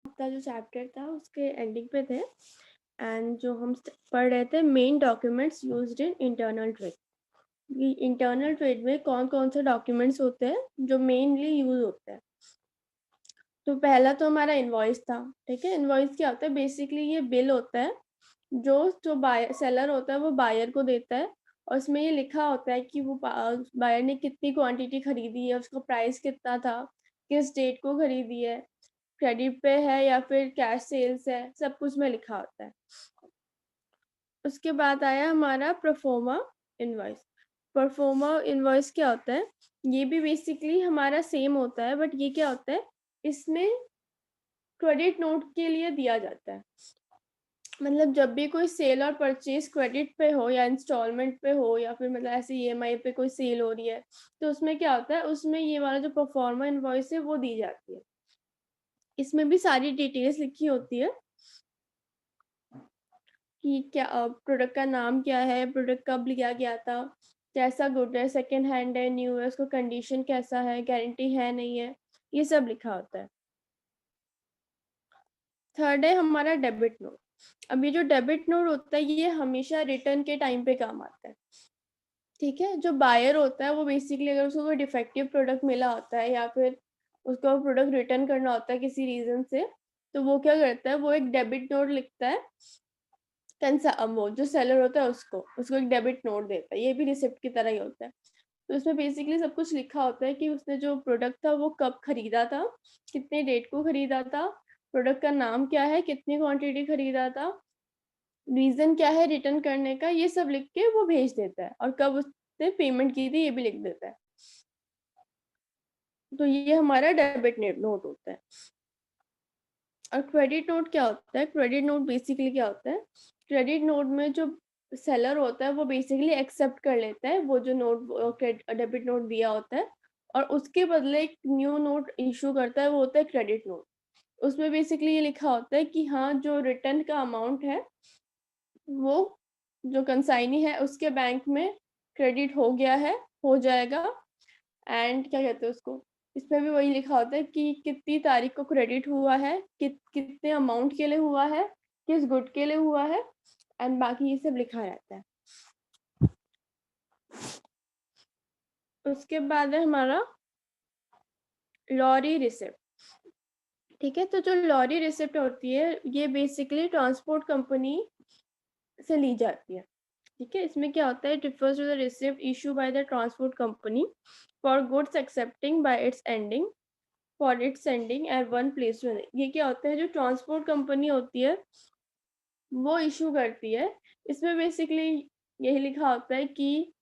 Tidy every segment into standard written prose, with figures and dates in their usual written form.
हफ्ता जो चैप्टर था उसके एंडिंग पे थे एंड जो हम पढ़ रहे थे main documents used in internal trade. Internal trade में कौन कौन से डॉक्यूमेंट्स होते हैं जो मेनली यूज होते हैं। तो पहला तो हमारा इनवॉइस था। ठीक है, इनवॉइस क्या होता है? बेसिकली ये बिल होता है जो बायर सेलर होता है वो बायर को देता है और उसमें ये लिखा होता है कि वो बायर ने कितनी क्वांटिटी खरीदी है, उसका प्राइस कितना था, किस डेट को खरीदी है, क्रेडिट पे है या फिर कैश सेल्स है, सब कुछ में लिखा होता है। उसके बाद आया हमारा प्रोफोर्मा इनवॉइस। प्रोफोर्मा इनवॉइस क्या होता है? ये भी बेसिकली हमारा सेम होता है, बट ये क्या होता है, इसमें क्रेडिट नोट के लिए दिया जाता है। मतलब जब भी कोई सेल और परचेज क्रेडिट पे हो या इंस्टॉलमेंट पे हो या फिर मतलब ऐसे ईएमआई पे कोई सेल हो रही है, तो उसमें क्या होता है, उसमें ये वाला जो प्रोफोर्मा इनवॉइस है वो दी जाती है। इसमें भी सारी डिटेल्स लिखी होती है कि क्या प्रोडक्ट का नाम क्या है, प्रोडक्ट कब लिया गया था, कैसा गुड है, सेकेंड हैंड है, न्यू है, उसका कंडीशन कैसा है, गारंटी है नहीं है, ये सब लिखा होता है। थर्ड है हमारा डेबिट नोट। अब ये जो डेबिट नोट होता है ये हमेशा रिटर्न के टाइम पे काम आता है। ठीक है, जो बायर होता है वो बेसिकली अगर उसको कोई डिफेक्टिव प्रोडक्ट मिला होता है या फिर उसको प्रोडक्ट रिटर्न करना होता है किसी रीजन से, तो वो क्या करता है, वो एक डेबिट नोट लिखता है। वो जो सेलर होता है उसको एक डेबिट नोट देता है, ये भी रिसिप्ट की तरह ही होता है। तो इसमें बेसिकली सब कुछ लिखा होता है कि उसने जो प्रोडक्ट था वो कब खरीदा था, कितने डेट को खरीदा था, प्रोडक्ट का नाम क्या है, कितनी क्वांटिटी खरीदा था, रीजन क्या है रिटर्न करने का, ये सब लिख के वो भेज देता है, और कब उसने पेमेंट की थी ये भी लिख देता है। तो ये हमारा डेबिट नोट होता है। और क्रेडिट नोट क्या होता है? क्रेडिट नोट बेसिकली क्या होता है? क्रेडिट नोट में जो सेलर होता है वो बेसिकली एक्सेप्ट कर लेता है वो जो नोट डेबिट नोट दिया होता है, और उसके बदले एक न्यू नोट इशू करता है, वो होता है क्रेडिट नोट। उसमें बेसिकली ये लिखा होता है कि हाँ जो रिटर्न का अमाउंट है वो जो कंसाइनी है उसके बैंक में क्रेडिट हो गया है, हो जाएगा। एंड क्या कहते हैं उसको, इसमें भी वही लिखा होता है कि कितनी तारीख को क्रेडिट हुआ है, कितने अमाउंट के लिए हुआ है, किस गुड के लिए हुआ है, एंड बाकी ये सब लिखा रहता है। उसके बाद है हमारा लॉरी रिसिप्ट। ठीक है, तो जो लॉरी रिसिप्ट होती है ये बेसिकली ट्रांसपोर्ट कंपनी से ली जाती है। ठीक है, इसमें क्या होता है, it refers to the receipt issue by the transport company for goods accepting by its ending for its sending at one place to. ये क्या होता है, जो ट्रांसपोर्ट कंपनी होती है वो इशू करती है। इसमें बेसिकली यही लिखा होता है कि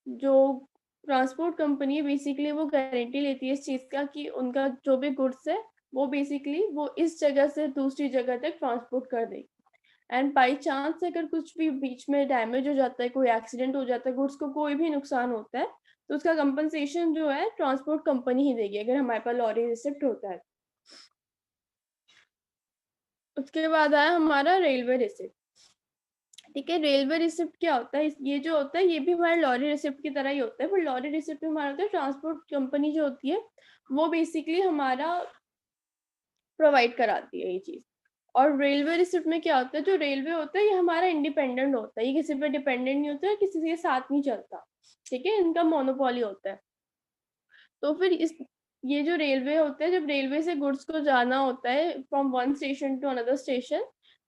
जो ट्रांसपोर्ट कंपनी है बेसिकली वो गारंटी लेती है इस चीज का कि उनका जो भी गुड्स है वो बेसिकली वो इस जगह से दूसरी जगह तक ट्रांसपोर्ट कर देगी। एंड बाई चांस अगर कुछ भी बीच में डैमेज हो जाता है, कोई एक्सीडेंट हो जाता है, गुड्स को कोई भी नुकसान होता है, तो उसका कंपनसेशन जो है ट्रांसपोर्ट कंपनी ही देगी अगर हमारे पास लॉरी रिसिप्ट होता है। उसके बाद आया हमारा रेलवे रिसिप्ट। ठीक है, रेलवे रिसिप्ट क्या होता है, ये जो होता है ये भी हमारे लॉरी रिसिप्ट की तरह ही होता है, पर लॉरी रिसिप्ट में हमारा होता है ट्रांसपोर्ट कंपनी जो होती है वो बेसिकली हमारा प्रोवाइड कराती है ये चीज। और रेलवे रिसिप्ट में क्या होता है, जो रेलवे होता है ये हमारा इंडिपेंडेंट होता है, ये किसी पे डिपेंडेंट नहीं होता है, किसी के साथ नहीं चलता। ठीक है, इनका मोनोपोली होता है। तो फिर इस ये जो रेलवे होता है, जब रेलवे से गुड्स को जाना होता है from one station to another station,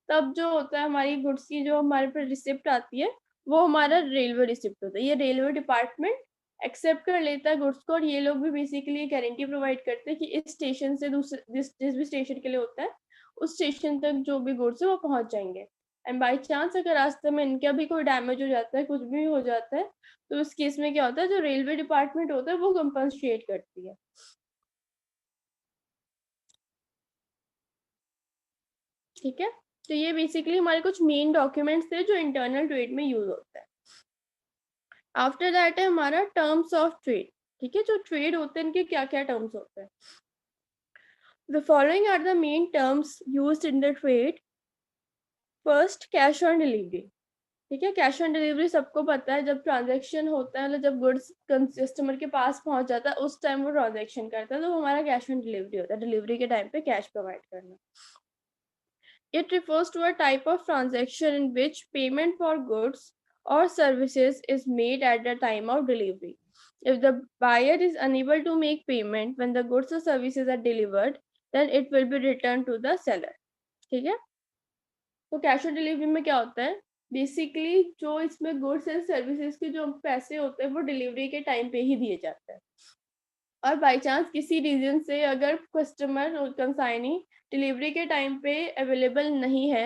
तब जो होता है हमारी गुड्स की जो हमारे पर रिसिप्ट आती है वो हमारा रेलवे रिसिप्ट होता है। ये रेलवे डिपार्टमेंट एक्सेप्ट कर लेता है गुड्स को, और ये लोग भी बेसिकली गारंटी प्रोवाइड करते हैं कि इस स्टेशन से दूसरे जिस भी स्टेशन के लिए होता है उस स्टेशन तक जो भी गुड्स है वो पहुंच जाएंगे। एंड बाई चांस अगर रास्ते में इनका भी कोई डैमेज हो जाता है, कुछ भी हो जाता है, तो उस केस में क्या होता है, जो रेलवे डिपार्टमेंट होता है वो कंपनसेट करती है। ठीक है, तो ये बेसिकली हमारे कुछ मेन डॉक्यूमेंट्स थे जो इंटरनल ट्रेड में यूज होता है। आफ्टर दैट है हमारा टर्म्स ऑफ ट्रेड। ठीक है, जो ट्रेड होते हैं इनके क्या क्या टर्म्स होते हैं। The following are the main terms used in the trade. First, cash on delivery. ठीक है, कैश ऑन डिलीवरी सबको पता है, जब ट्रांजेक्शन होता है, मतलब जब गुड्स कस्टमर के पास पहुंच जाता है उस टाइम वो ट्रांजेक्शन करता है, तो हमारा कैश ऑन डिलीवरी होता है, डिलीवरी के टाइम पे कैश प्रोवाइड करना। It refers to a type of transaction in which payment for goods or services is made at the time of delivery. If the buyer is unable to make payment when the goods or services are delivered, then it will be returned to the seller. ठीक है, तो cash on delivery में क्या होता है, basically जो इसमें goods and services के जो पैसे होते हैं वो डिलीवरी के टाइम पे ही दिए जाते हैं, और बाई चांस किसी रीजन से अगर कस्टमर कंसाइनी डिलीवरी के टाइम पे अवेलेबल नहीं है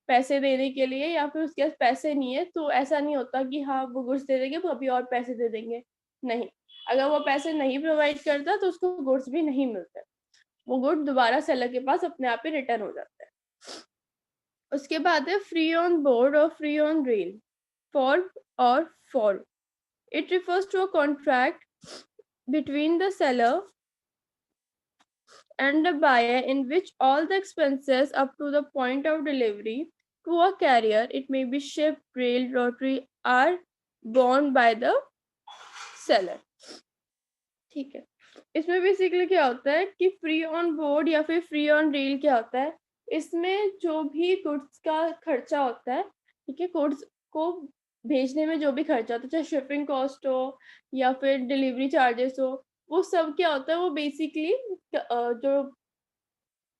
पैसे देने के लिए, या फिर उसके पास पैसे नहीं है, तो ऐसा नहीं होता कि हाँ वो गुड्स दे देंगे तो अभी और पैसे दे देंगे, नहीं। अगर वो पैसे नहीं प्रोवाइड करता तो उसको गुड्स भी नहीं मिलते, वो गुड दोबारा सेलर के पास अपने आप ही रिटर्न हो जाता है। उसके बाद है फ्री ऑन बोर्ड और फ्री ऑन रेल फॉर और for. It refers to a contract between the seller and the buyer in which all the expenses up to the point of delivery to a carrier, it may be ship, rail, rotary, are borne by the seller. ठीक है, इसमें basically क्या होता है कि free on board या फिर free on rail क्या होता है, इसमें जो भी गुड्स का खर्चा होता है, ठीक है, गुड्स को भेजने में जो भी खर्चा होता है, चाहे शिपिंग कॉस्ट हो या फिर डिलीवरी चार्जेस हो, वो सब क्या होता है, वो बेसिकली जो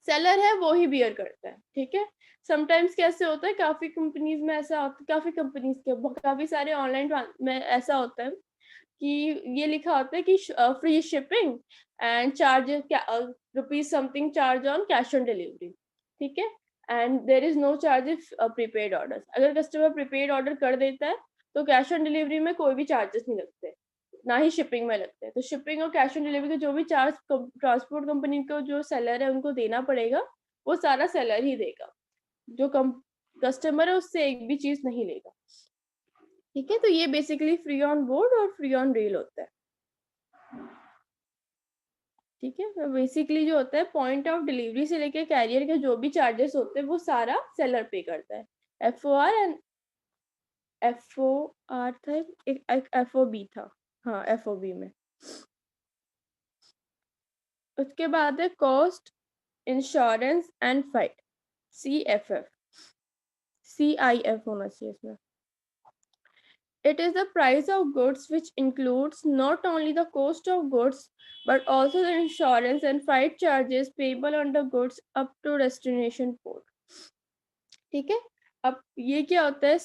सेलर है वो ही बियर करता है। ठीक है, समटाइम्स कैसे होता है, काफी कंपनीज में ऐसा होता है, काफी कंपनीज के काफी सारे ऑनलाइन में ऐसा होता है कि ये लिखा होता है कि free shipping and charge rupees something charge on cash on delivery. ठीक है, and there is no charge if prepaid order, अगर कस्टमर प्रीपेड ऑर्डर कर देता है तो कैश ऑन डिलीवरी में कोई भी चार्जेस नहीं लगते, ना ही शिपिंग में लगते हैं। तो शिपिंग और कैश ऑन डिलीवरी के जो भी चार्ज ट्रांसपोर्ट कंपनी को जो सेलर है उनको देना पड़ेगा, वो सारा सेलर ही देगा, जो कस्टमर है उससे एक भी चीज नहीं लेगा। ठीक है, तो ये बेसिकली फ्री ऑन बोर्ड और फ्री ऑन रेल होता है। ठीक है, तो बेसिकली जो होता है पॉइंट ऑफ डिलीवरी से लेके कैरियर के जो भी चार्जेस होते हैं वो सारा सेलर पे करता है। FOR एंड FOR था, एक FOB था, हाँ FOB में। उसके बाद है cost, insurance and fight, CFF, CIF होना चाहिए इसमें। It is the price of goods which includes not only the cost of goods but also the insurance and freight charges payable on the goods up to destination port. ठीक है, अब ये क्या होता है,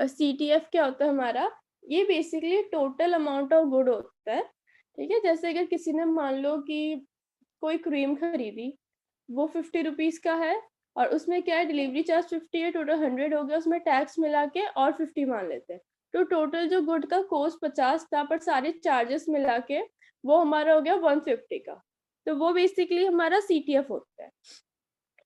CTF क्या होता है हमारा, ये basically total amount of good होता है। ठीक है, जैसे अगर किसी ने मान लो कि कोई क्रीम खरीदी, वो 50 रुपीज का है और उसमें क्या है, डिलीवरी चार्ज 50 है, टोटल 100 हो गया, उसमें टैक्स मिला के और 50 मान लेते हैं, तो टोटल जो गुड का कॉस्ट 50 था, पर सारे चार्जेस मिला के वो हमारा हो गया 150 का, तो वो बेसिकली हमारा CTF होता है।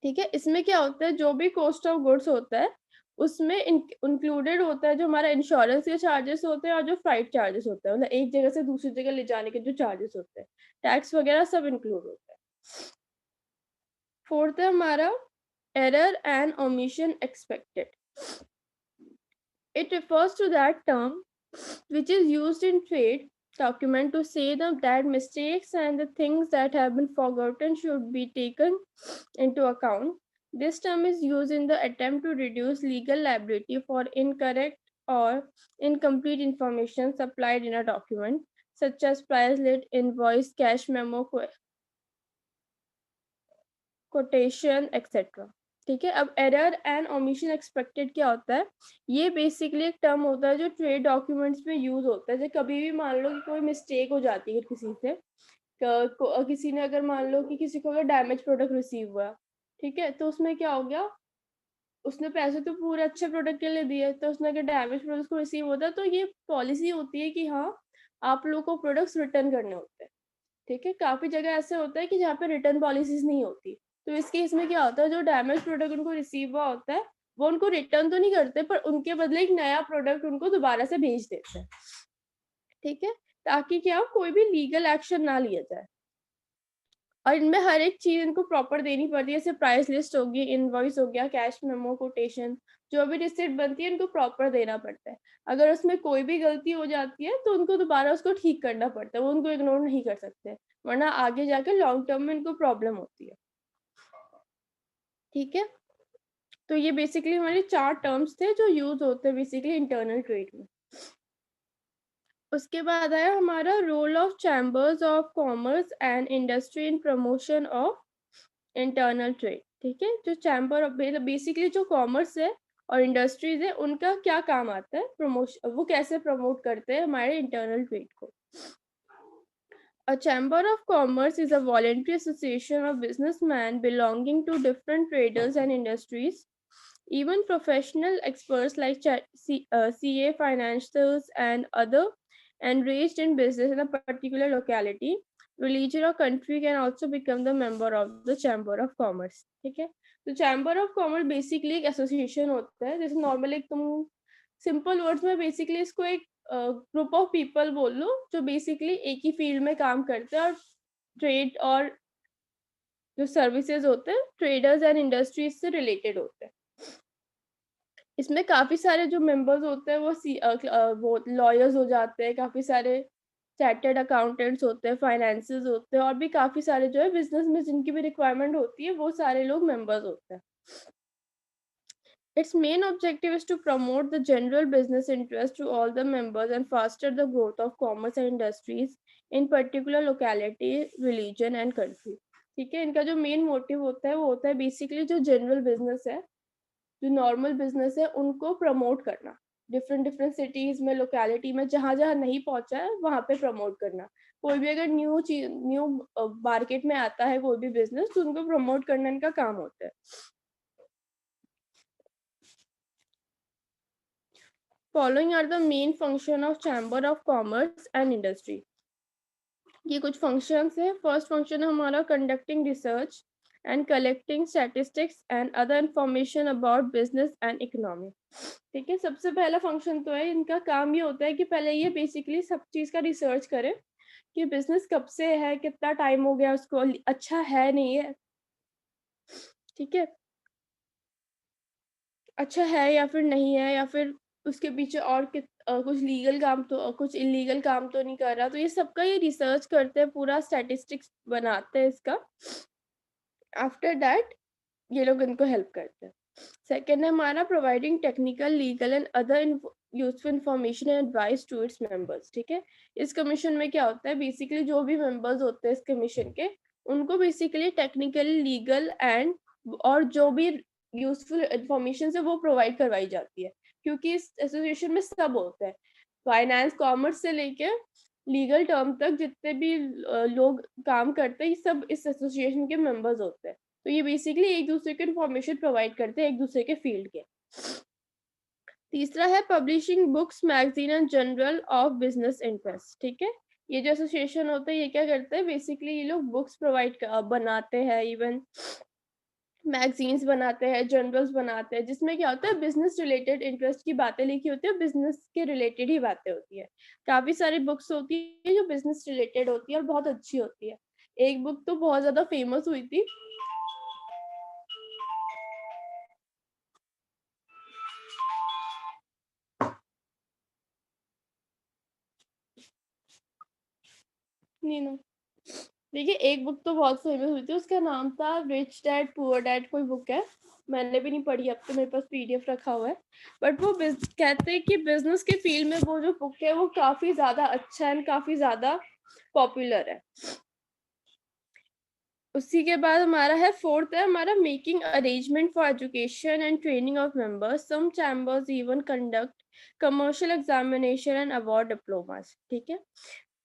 ठीक है, इसमें क्या होता है, जो भी कॉस्ट ऑफ गुड्स होता है उसमें इंक्लूडेड होता है जो हमारा इंश्योरेंस के चार्जेस होते हैं और जो फ्लाइट चार्जेस होते हैं, मतलब एक जगह से दूसरी जगह ले जाने के जो चार्जेस होते हैं, टैक्स वगैरह सब इंक्लूड होता है। फोर्थ है हमारा error and omission expected. It refers to that term which is used in trade document to say that mistakes and the things that have been forgotten should be taken into account. This term is used in the attempt to reduce legal liability for incorrect or incomplete information supplied in a document, such as price list, invoice, cash memo, quotation etcetera. ठीक है, अब error and omission expected क्या होता है, ये basically एक term होता है जो ट्रेड डॉक्यूमेंट्स में यूज होता है। जैसे कभी भी मान लो कि कोई मिस्टेक हो जाती है किसी से, किसी ने अगर मान लो कि किसी को अगर डैमेज प्रोडक्ट रिसीव हुआ, ठीक है, तो उसमें क्या हो गया, उसने पैसे तो पूरे अच्छे प्रोडक्ट के लिए दिए, तो उसने अगर डैमेज प्रोडक्ट को रिसीव होता है तो ये पॉलिसी होती है कि हाँ आप लोगों को प्रोडक्ट्स रिटर्न करने होते हैं। ठीक है, काफी जगह ऐसे होता है कि जहाँ पे रिटर्न पॉलिसीज नहीं होती, तो इस केस में क्या होता है, जो डैमेज प्रोडक्ट उनको रिसीव हुआ होता है वो उनको रिटर्न तो नहीं करते, पर उनके बदले एक नया प्रोडक्ट उनको दोबारा से भेज देते हैं। ठीक है, ताकि क्या कोई भी लीगल एक्शन ना लिया जाए। और इनमें हर एक चीज इनको प्रॉपर देनी पड़ती है, जैसे प्राइस लिस्ट होगी, इनवॉइस हो गया, कैश मेमो, कोटेशन, जो भी रिसिप्ट बनती है इनको प्रॉपर देना पड़ता है। अगर उसमें कोई भी गलती हो जाती है तो उनको दोबारा उसको ठीक करना पड़ता है, वो उनको इग्नोर नहीं कर सकते, वरना आगे जाके लॉन्ग टर्म में इनको प्रॉब्लम होती है। ठीक है, तो ये बेसिकली हमारे 4 टर्म्स थे जो यूज होते हैं बेसिकली इंटरनल ट्रेड में। उसके बाद आया हमारा role of chambers of commerce and industry in promotion of internal trade. ठीक है, जो चैम्बर ऑफ बेसिकली जो कॉमर्स है और इंडस्ट्रीज है उनका क्या काम आता है, प्रमोशन, वो कैसे प्रमोट करते हैं हमारे इंटरनल ट्रेड को। A chamber of commerce is a voluntary association of businessmen belonging to different traders and industries. Even professional experts like CA, financials, and other engaged in business in a particular locality, religion, or country can also become the member of the chamber of commerce. ठीक है, तो chamber of commerce basically एक association होता है, जैसे normally तुम simple words में basically इसको एक ग्रुप ऑफ पीपल बोल लो जो बेसिकली एक ही फील्ड में काम करते हैं और ट्रेड और जो सर्विसेज होते हैं ट्रेडर्स एंड इंडस्ट्रीज से रिलेटेड होते हैं। इसमें काफी सारे जो मेंबर्स होते हैं वो लॉयर्स हो जाते हैं, काफी सारे चार्टर्ड अकाउंटेंट्स होते हैं, फाइनेंसियर्स होते हैं, और भी काफी सारे जो है बिजनेस में जिनकी भी रिक्वायरमेंट होती है वो सारे लोग मेंबर्स होते हैं। Its main objective is to promote the general business interest to all the members and foster the growth of commerce and industries in particular locality, religion and country. ठीक है, इनका जो मेन मोटिव होता है वो होता है बेसिकली जो जनरल बिजनेस है, जो नॉर्मल बिजनेस है, उनको प्रमोट करना डिफरेंट डिफरेंट सिटीज में, लोकेलिटी में, जहां जहां नहीं पहुंचा है वहां पे प्रमोट करना। कोई भी अगर न्यू मार्केट में आता है कोई भी बिजनेस तो उनको प्रमोट करने का काम होता है। Following are the main function of Chamber of Commerce and Industry. ये कुछ functions है। फर्स्ट फंक्शन है हमारा conducting research and collecting statistics and other information about business and economy. ठीक है, सबसे पहला फंक्शन तो है इनका काम ये होता है कि पहले ये बेसिकली सब चीज का रिसर्च करें कि बिजनेस कब से है, कितना टाइम हो गया उसको, अच्छा है नहीं है, ठीक है, अच्छा है या फिर नहीं है, या फिर उसके पीछे और कुछ लीगल काम तो कुछ इलीगल काम तो नहीं कर रहा, तो ये सबका ये रिसर्च करते हैं, पूरा स्टैटिस्टिक्स बनाते हैं इसका। आफ्टर दैट ये लोग इनको हेल्प करते हैं। सेकेंड है हमारा providing technical, legal and other useful information and advice to its members. ठीक है, इस कमीशन में क्या होता है बेसिकली जो भी मेंबर्स होते हैं इस कमीशन के, उनको बेसिकली टेक्निकल, लीगल एंड और जो भी यूजफुल इंफॉर्मेशन है वो प्रोवाइड करवाई जाती है, क्योंकि इस एसोसिएशन में सब होता है, फाइनेंस, कॉमर्स से लेके लीगल टर्म तक जितने भी लोग काम करते हैं ये सब इस एसोसिएशन के मेंबर्स होते हैं। तो ये बेसिकली एक दूसरे को इन्फॉर्मेशन प्रोवाइड करते हैं एक दूसरे के फील्ड के। तीसरा है publishing books, magazine and journal of business interest. ठीक है, ये जो एसोसिएशन होता है ये क्या करते हैं बेसिकली, ये लोग बुक्स प्रोवाइड बनाते हैं, इवन मैगजीन्स बनाते हैं, जर्नल्स बनाते हैं, जिसमें क्या होता है बिजनेस रिलेटेड इंटरेस्ट की बातें लिखी होती है, बिजनेस के रिलेटेड ही बातें होती है। काफी सारी बुक्स होती है जो बिजनेस रिलेटेड होती है और बहुत अच्छी होती है। एक बुक तो बहुत ज्यादा फेमस हुई थी, नीनो, देखिए एक बुक तो बहुत फेमस हुई थी, उसका नाम था रिच डैड पुअर डैड, कोई बुक है, मैंने भी नहीं पढ़ी, अब तो मेरे पास पीडीएफ रखा हुआ है, बट वो कहते हैं कि बिजनेस के फील्ड में वो जो बुक है वो काफी ज्यादा अच्छा है, काफी ज्यादा पॉपुलर है। उसी के बाद हमारा है फोर्थ है हमारा making arrangement for education and training of members, some chambers even conduct commercial examination and award diplomas. ठीक है,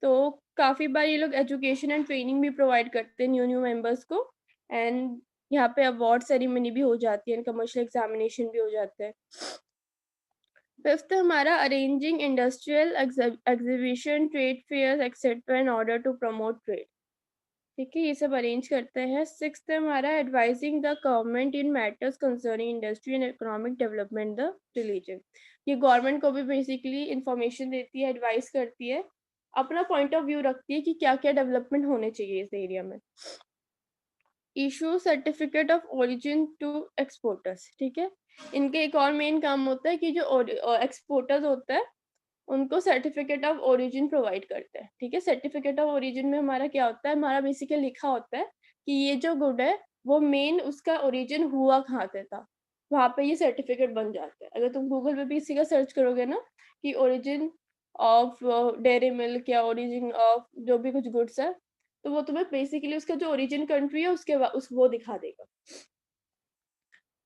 तो काफी बार ये लोग एजुकेशन एंड ट्रेनिंग भी प्रोवाइड करते हैं न्यू न्यू मेंबर्स को, एंड यहाँ पे अवार्ड सेरेमनी भी हो जाती है, कमर्शियल एग्जामिनेशन भी हो जाते हैं। फिफ्थ हमारा arranging industrial exhibition, trade fair etcetera in order to promote trade. ठीक है, ये सब अरेंज करते हैं। सिक्स्थ है हमारा advising the government in matters concerning industry and economic development the religion. ये गवर्नमेंट को भी बेसिकली इंफॉर्मेशन देती है, एडवाइस करती है, अपना पॉइंट ऑफ व्यू रखती है कि क्या क्या डेवलपमेंट होने चाहिए इस एरिया में। Issue certificate of origin to exporters, ठीक है। इनके एक और मेन काम होता है कि जो एक्सपोर्टर्स होता है उनको सर्टिफिकेट ऑफ ओरिजिन प्रोवाइड करते हैं, ठीक है। सर्टिफिकेट ऑफ ओरिजिन में हमारा क्या होता है, हमारा बेसिकली लिखा होता है कि ये जो गुड है वो मेन उसका ओरिजिन हुआ कहाँ से था, वहां पे ये सर्टिफिकेट बन जाता है। अगर तुम गूगल पे भी इसी का सर्च करोगे ना कि ओरिजिन ऑफ डेयरी मिल्क या ओरिजिन ऑफ जो भी कुछ गुड्स है, तो वो तुम्हें बेसिकली उसका जो ओरिजिन कंट्री है उसके उस वो दिखा देगा।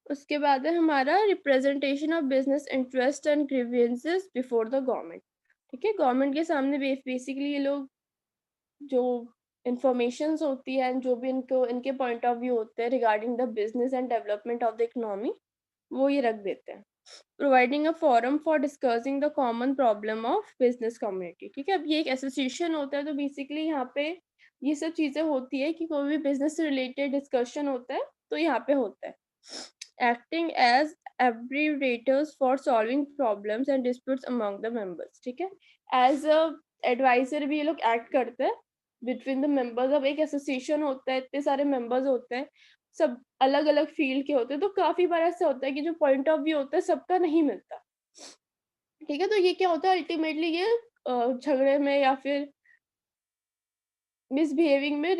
उसके बाद है हमारा representation of business interest and grievances before the government, ठीक है। गवर्नमेंट के सामने बेसिकली ये लोग जो इंफॉर्मेशन होती है जो भी इनको इनके पॉइंट ऑफ व्यू होते हैं regarding the business and development of the economy, वो ये रख देते हैं। Providing a forum for discussing the common problem of business community, ठीक है। अब ये एक एसोसिएशन होता है, तो बेसिकली यहाँ पे ये सब चीजें होती है कि कोई भी बिजनेस से रिलेटेड डिस्कशन होता है तो यहाँ पे होता है। Acting as arbitrators for solving problems and disputes among the members, ठीक है। एज अ एडवाइजर भी ये लोग एक्ट करते हैं बिटवीन द मेंबर्स। अब एक एसोसिएशन होता है, इतने सारे मेंबर्स होते हैं, सब अलग अलग फील्ड के होते हैं, तो काफी बार ऐसा होता है कि जो पॉइंट ऑफ व्यू होता है सबका नहीं मिलता, ठीक है। तो ये क्या होता है अल्टीमेटली ये झगड़े में या फिर मिसबिहेविंग में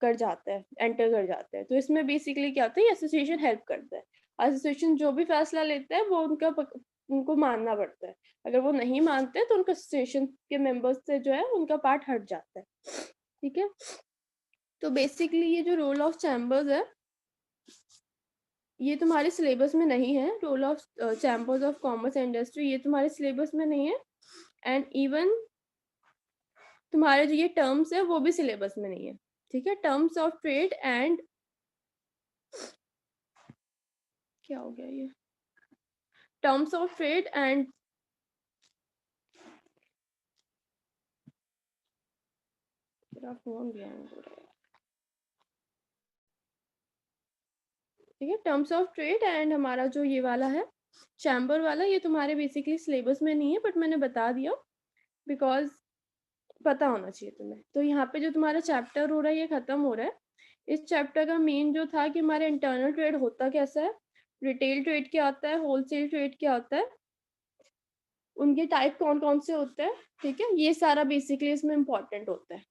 कर जाता है, एंटर कर जाता है। तो इसमें बेसिकली क्या होता है, एसोसिएशन हेल्प करता है। एसोसिएशन जो भी फैसला लेता है वो उनको मानना पड़ता है। अगर वो नहीं मानते तो उनका एसोसिएशन के मेंबर्स से जो है उनका पार्ट हट जाता है, ठीक है। तो बेसिकली ये जो रोल ऑफ चैम्बर्स है ये तुम्हारे सिलेबस में नहीं है। Role of chambers of commerce and industry ये तुम्हारे सिलेबस में नहीं है, एंड इवन तुम्हारे जो ये टर्म्स है वो भी सिलेबस में नहीं है, ठीक है। टर्म्स ऑफ ट्रेड एंड क्या हो गया ये, टर्म्स ऑफ ट्रेड एंड मेरा फोन भी हैंग हो रहा है, ठीक है। टर्म्स ऑफ ट्रेड एंड हमारा जो ये वाला है चैम्बर वाला, ये तुम्हारे बेसिकली सिलेबस में नहीं है, बट मैंने बता दिया बिकॉज पता होना चाहिए तुम्हें। तो यहाँ पे जो तुम्हारा चैप्टर हो रहा है ये खत्म हो रहा है। इस चैप्टर का मेन जो था कि हमारा इंटरनल ट्रेड होता कैसा है, रिटेल ट्रेड क्या होता है, होलसेल ट्रेड क्या होता है, उनके टाइप कौन कौन से होते हैं, ठीक है। ये सारा बेसिकली इसमें इम्पोर्टेंट होता है।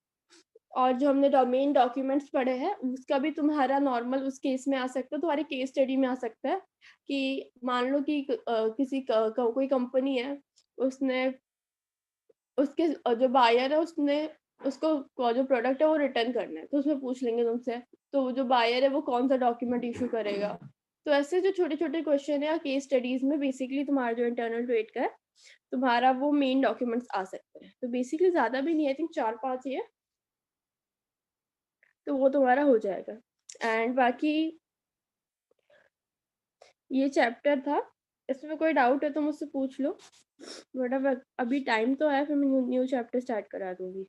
और जो हमने मेन डॉक्यूमेंट्स पढ़े हैं उसका भी तुम्हारा नॉर्मल उस केस में आ सकता है, तुम्हारे केस स्टडी में आ सकता है कि मान लो कि कोई कंपनी है, उसने उसके जो बायर है उसने उसको जो प्रोडक्ट है वो रिटर्न करना है, तो उसमें पूछ लेंगे तुमसे, तो जो बायर है वो कौन सा डॉक्यूमेंट इशू करेगा। तो ऐसे जो छोटे छोटे क्वेश्चन है या केस स्टडीज में बेसिकली तुम्हारा जो इंटरनल ट्रेड का है तुम्हारा वो मेन डॉक्यूमेंट्स आ सकते हैं। तो बेसिकली ज्यादा भी नहीं, आई थिंक 4-5 ही है, तो वो तुम्हारा हो जाएगा। एंड बाकी ये चैप्टर था, इसमें कोई डाउट है तो मुझसे पूछ लो, बट अब अभी टाइम तो है, फिर मैं न्यू चैप्टर स्टार्ट करा दूंगी।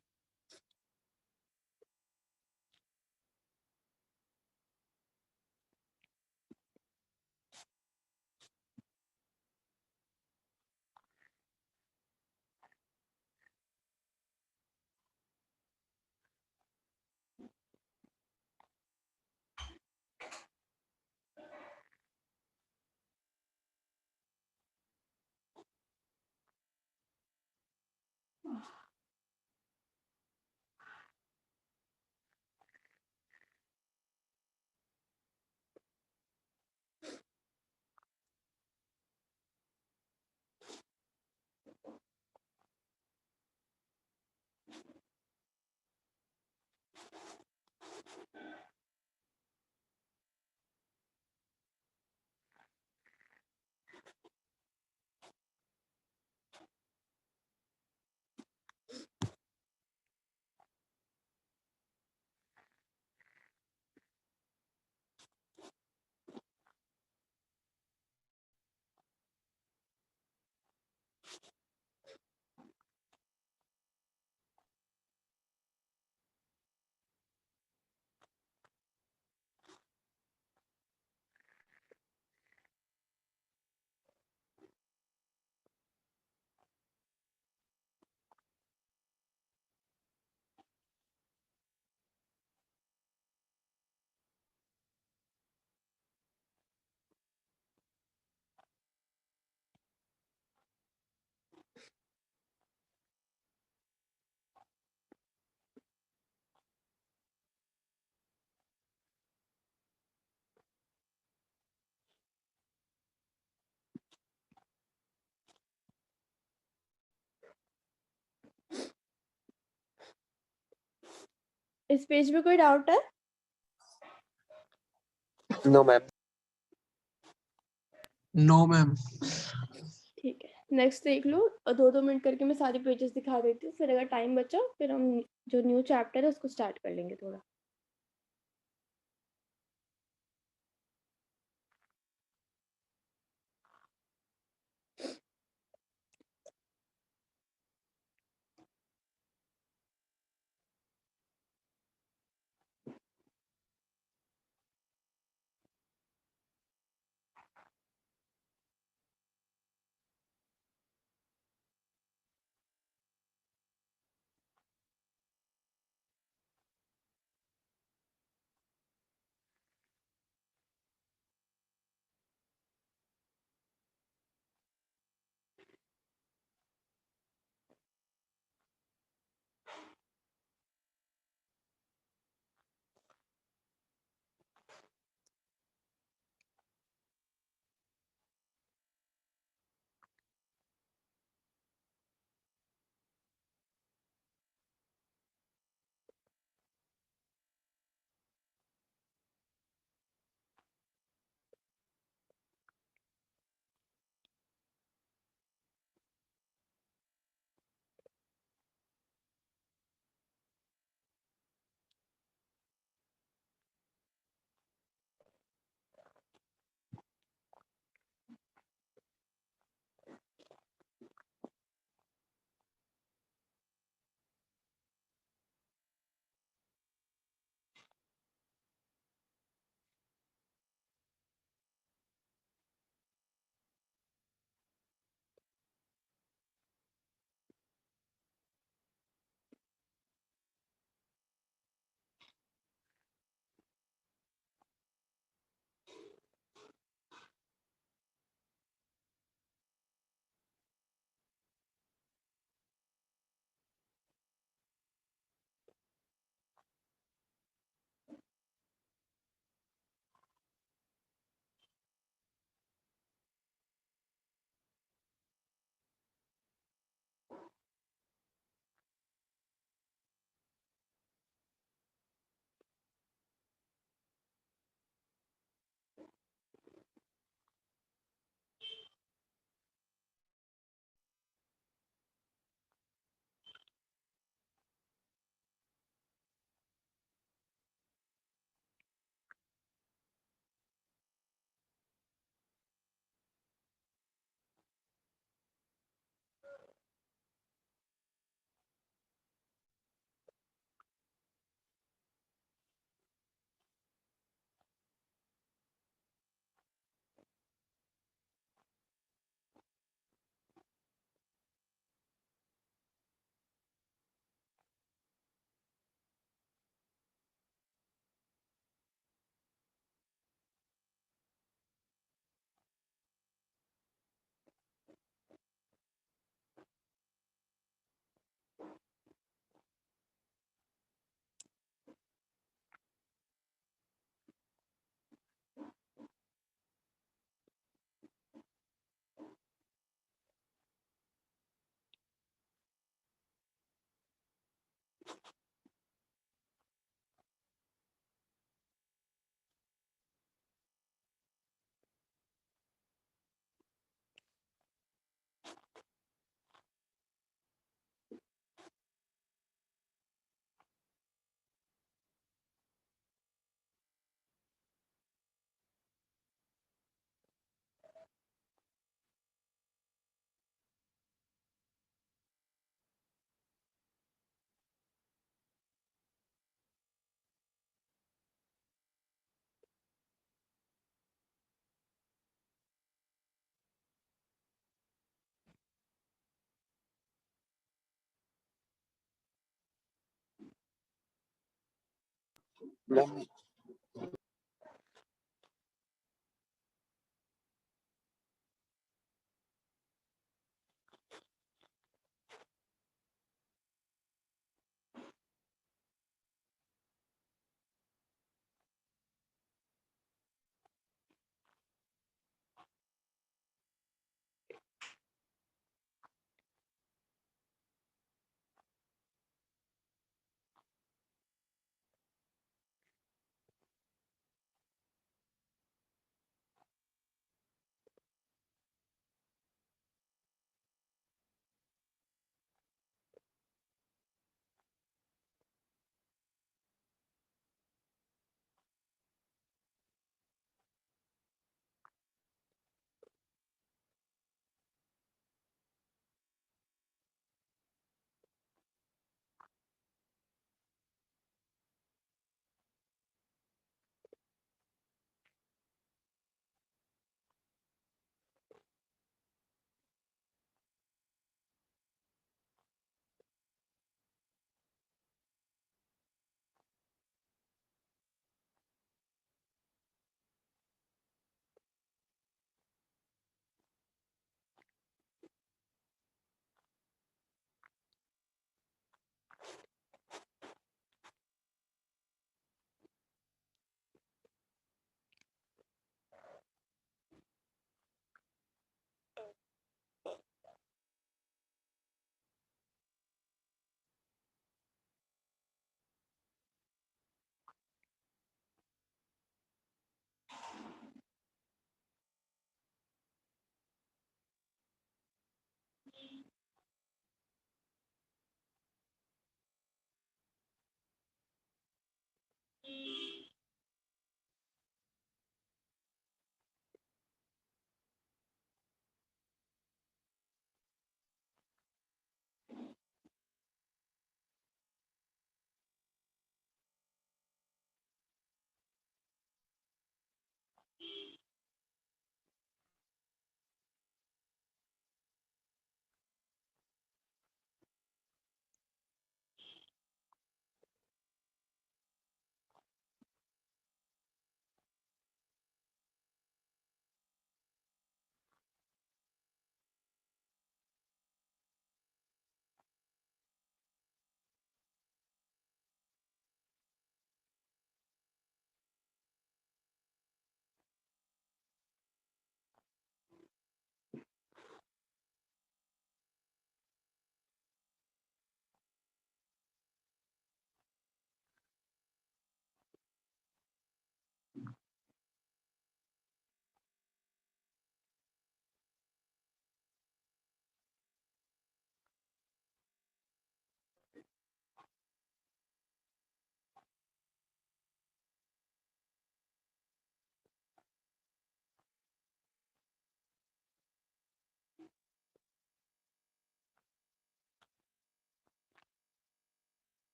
इस पेज में कोई डाउट है? No ma'am. No ma'am. ठीक है, नेक्स्ट देख लो। 2-2 मिनट करके मैं सारी पेजेस दिखा देती हूँ, फिर अगर टाइम बचा फिर हम जो न्यू चैप्टर है उसको स्टार्ट कर लेंगे थोड़ा। मैम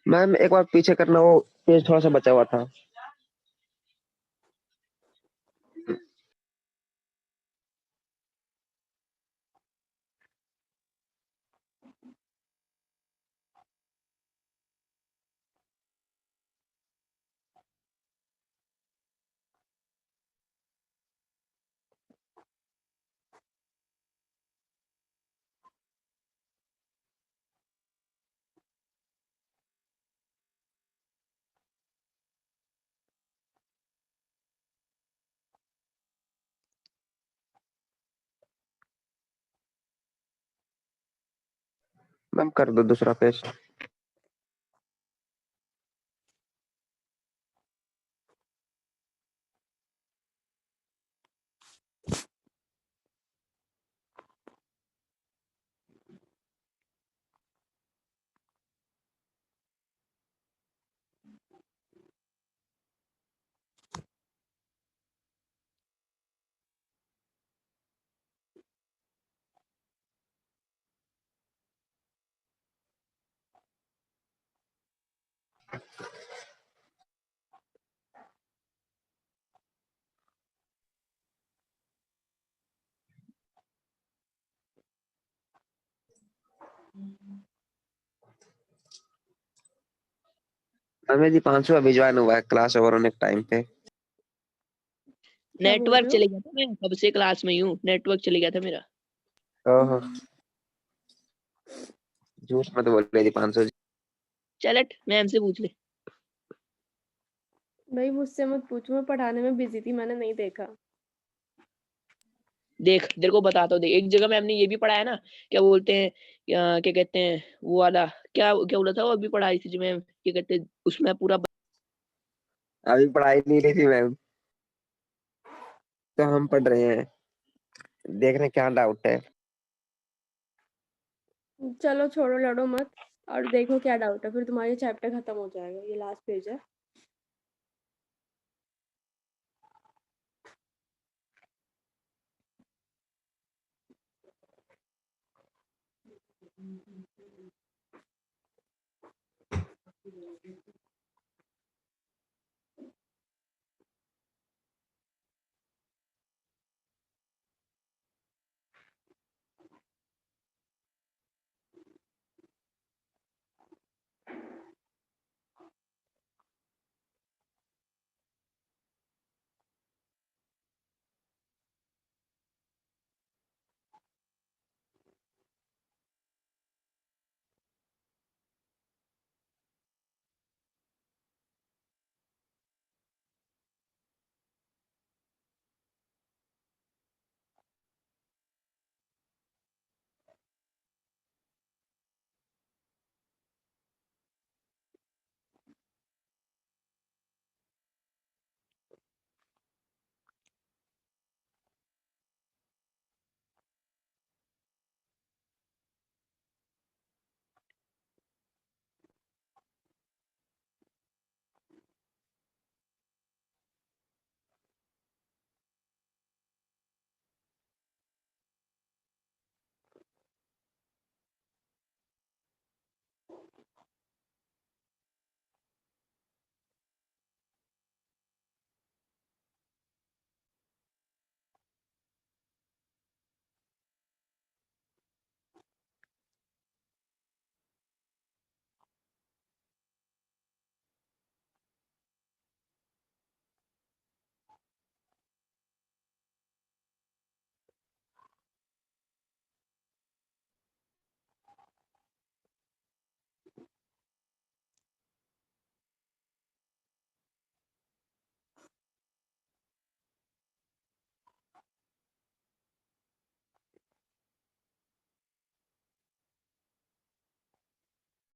मैम एक बार पीछे करना, वो पेज थोड़ा सा बचा हुआ था। मैम कर दो दूसरा पेज। मैम जी 500 अभी ज्वाइन हुआ है क्लास ओवर होने के टाइम पे। क्या बोल नेटवर्क रहे हो? चले गया था, मैं कब से क्लास में ही हूँ, नेटवर्क चले गया था मेरा। ओहो, झूठ मत बोल रही थी 500 जी। चलट मैम से पूछ ले। भाई मुझसे मत पूछो, मैं पढ़ाने में बिजी थी, मैंने नहीं देखा। देख तेरे को बताता हूँ, देख एक जगह मैम ने ये भी पढ़ाया ना, क्या बोलते हैं, क्या कहते हैं वो वाला, क्या क्या बोला था वो, अभी पढ़ाई थी जो मैम, क्या कहते हैं उसमें पूरा अभी पढ़ाई नहीं रही थी मैम, तो हम पढ़ रहे हैं, देख रहे हैं क्या डाउट है। चलो छोड़ो, लड़ो मत और देखो क्या डाउट है, फिर तुम्हारी चैप्टर खत्म हो जाएगा। ये लास्ट पेज है।